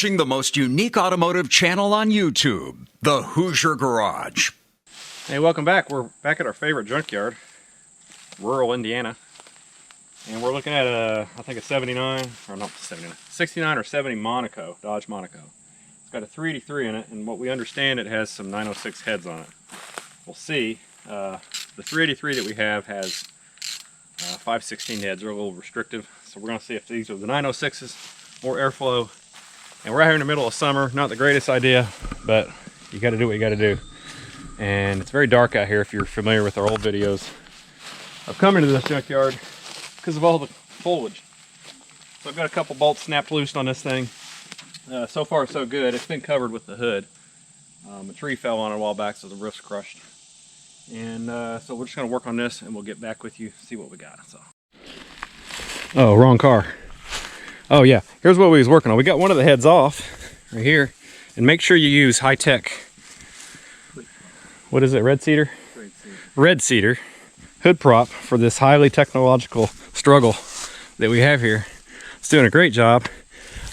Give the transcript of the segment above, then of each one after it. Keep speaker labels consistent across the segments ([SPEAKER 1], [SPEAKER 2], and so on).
[SPEAKER 1] watching the most unique automotive channel on YouTube, the Hoosier Garage.
[SPEAKER 2] Hey, welcome back. We're back at our favorite junkyard, rural Indiana. And we're looking at I think a 79, or not 79, 69 or 70 Monaco, Dodge Monaco. It's got a 383 in it, and what we understand, it has some 906 heads on it. We'll see. The 383 that we have has 516 heads. They're a little restrictive, so we're going to see if these are the 906s, more airflow. And we're out here in the middle of summer. Not the greatest idea, but you got to do what you got to do. And it's very dark out here if you're familiar with our old videos of coming to this junkyard because of all the foliage. So I've got a couple bolts snapped loose on this thing. So far so good. It's been covered with the hood. A tree fell on it a while back, so the roof's crushed. And so we're just going to work on this and we'll get back with you, see what we got. So. Oh, wrong car. Oh yeah, here's what we was working on. We got one of the heads off right here. And make sure you use high-tech, what is it, red cedar? Red cedar hood prop for this highly technological struggle that we have here. It's doing a great job.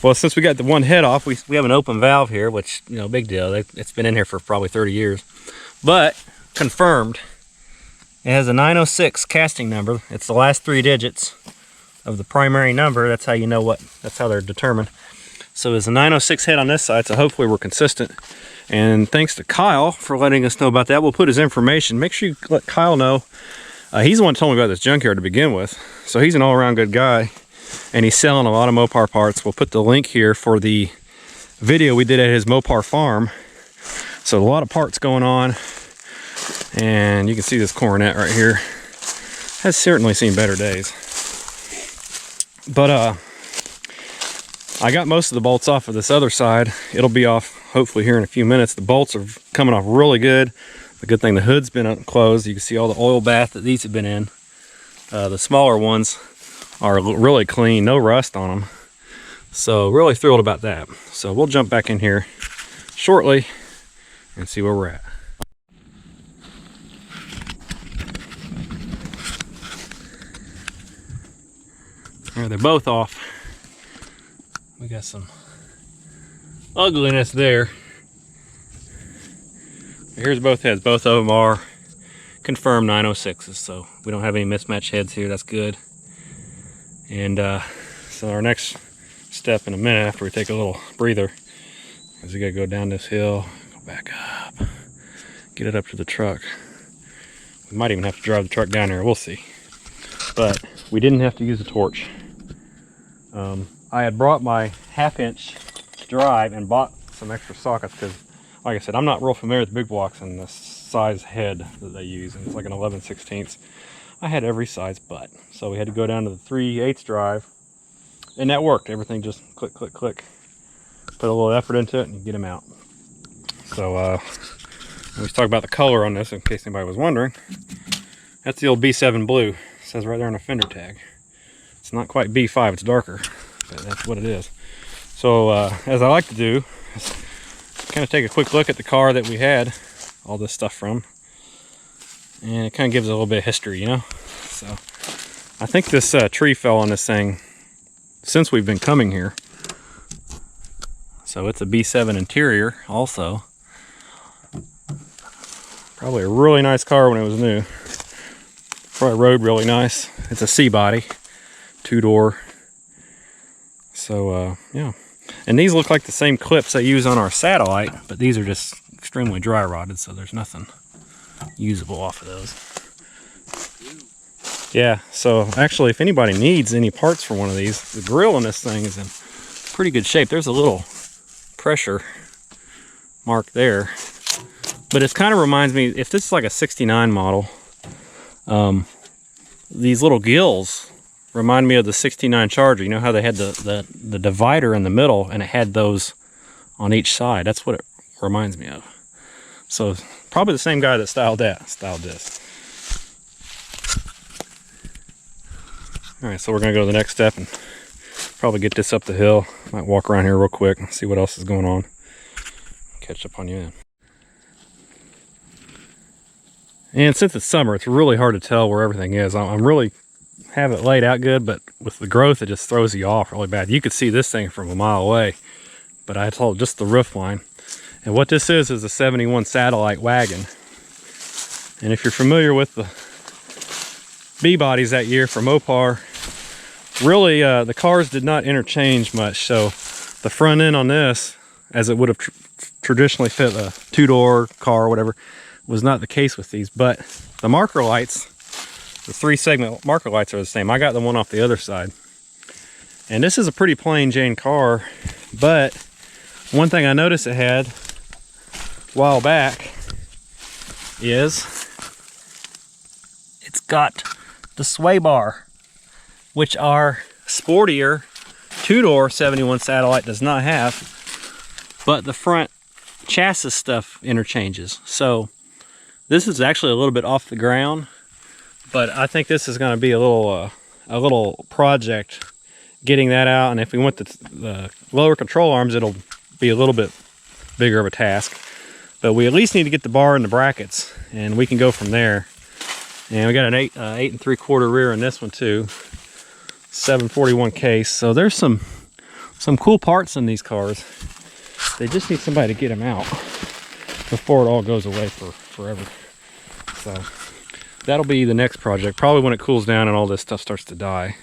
[SPEAKER 2] Well, since we got the one head off, we have an open valve here, which, you know, big deal. It's been in here for probably 30 years. But, confirmed, it has a 906 casting number. It's the last 3 digits of the primary number. That's how you know that's how they're determined. So there's a 906 head on this side, so hopefully we're consistent. And thanks to Kyle for letting us know about that. We'll put his information. Make sure you let Kyle know. He's the one who told me about this junkyard to begin with. So he's an all-around good guy. And he's selling a lot of Mopar parts. We'll put the link here for the video we did at his Mopar farm. So a lot of parts going on. And you can see this Coronet right here. Has certainly seen better days. But I got most of the bolts off of this other side. It'll be off hopefully here in a few minutes. The bolts are coming off really good. The good thing the hood's been closed. You can see all the oil bath that these have been in. The smaller ones are really clean, no rust on them. So really thrilled about that. So we'll jump back in here shortly and see where we're at. All right, they're both off. We got some ugliness there. Here's both heads. Both of them are confirmed 906s, so we don't have any mismatched heads here. That's good. And so our next step in a minute, after we take a little breather, is we gotta go down this hill, go back up, get it up to the truck. We might even have to drive the truck down there. We'll see. But we didn't have to use a torch. I had brought my 1/2-inch drive and bought some extra sockets because, like I said, I'm not real familiar with big blocks and the size head that they use, and it's like an 11/16. I had every size but. So we had to go down to the 3/8 drive, and that worked. Everything just click, click, click. Put a little effort into it and you get them out. So let's talk about the color on this in case anybody was wondering. That's the old B7 blue. It says right there on the fender tag. It's not quite B5, it's darker, but that's what it is. So as I like to do, is kind of take a quick look at the car that we had all this stuff from, and it kind of gives a little bit of history, you know. So I think this tree fell on this thing since we've been coming here. So it's a B7 interior also. Probably a really nice car when it was new. Probably rode really nice. It's a C body, 2-door. So yeah. And these look like the same clips I use on our Satellite, but these are just extremely dry rotted, so there's nothing usable off of those. Yeah, so actually if anybody needs any parts for one of these, the grill on this thing is in pretty good shape. There's a little pressure mark there, but it kind of reminds me, if this is like a 69 model, these little gills remind me of the 69 Charger. You know how they had the divider in the middle and it had those on each side? That's what it reminds me of. So probably the same guy that styled this. All right, so we're gonna go to the next step and probably get this up the hill. Might walk around here real quick and see what else is going on. Catch up on you then. And since it's summer, it's really hard to tell where everything is. I'm really have it laid out good, but with the growth, it just throws you off really bad. You could see this thing from a mile away. but I told just the roof line. And what this is a 71 Satellite wagon. And if you're familiar with the B-bodies that year from Mopar, really the cars did not interchange much. So the front end on this, as it would have traditionally fit a two-door car or whatever, was not the case with these. But the marker lights, the 3-segment marker lights are the same. I got the one off the other side. And this is a pretty plain Jane car, but one thing I noticed it had a while back is it's got the sway bar, which our sportier two-door 71 Satellite does not have, but the front chassis stuff interchanges. So this is actually a little bit off the ground, but I think this is going to be a little project getting that out. And if we want the lower control arms, it'll be a little bit bigger of a task. But we at least need to get the bar and the brackets, and we can go from there. And we got an 8 3/4 rear in this one too, 741 case. So there's some cool parts in these cars. They just need somebody to get them out before it all goes away forever. So that'll be the next project, probably when it cools down and all this stuff starts to die,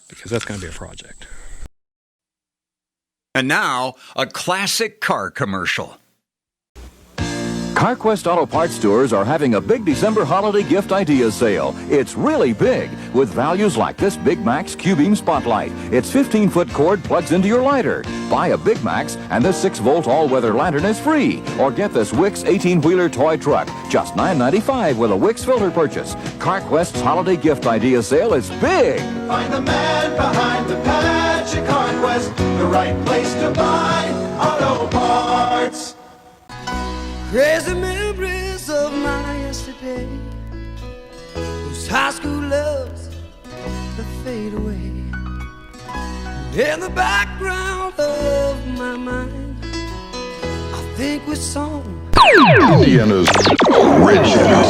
[SPEAKER 2] because that's going to be a project.
[SPEAKER 1] And now, a classic car commercial.
[SPEAKER 3] CarQuest Auto Parts stores are having a big December holiday gift idea sale. It's really big, with values like this Big Max Q-Beam Spotlight. Its 15-foot cord plugs into your lighter. Buy a Big Max and this 6-volt all-weather lantern is free. Or get this Wix 18-wheeler toy truck, just $9.95 with a Wix filter purchase. CarQuest's holiday gift idea sale is big.
[SPEAKER 4] Find the man behind the patch at CarQuest, the right place to buy auto parts.
[SPEAKER 5] Crazy memories of my yesterday, those high school loves that fade away. In the background of my mind, I think with song
[SPEAKER 6] Indiana's original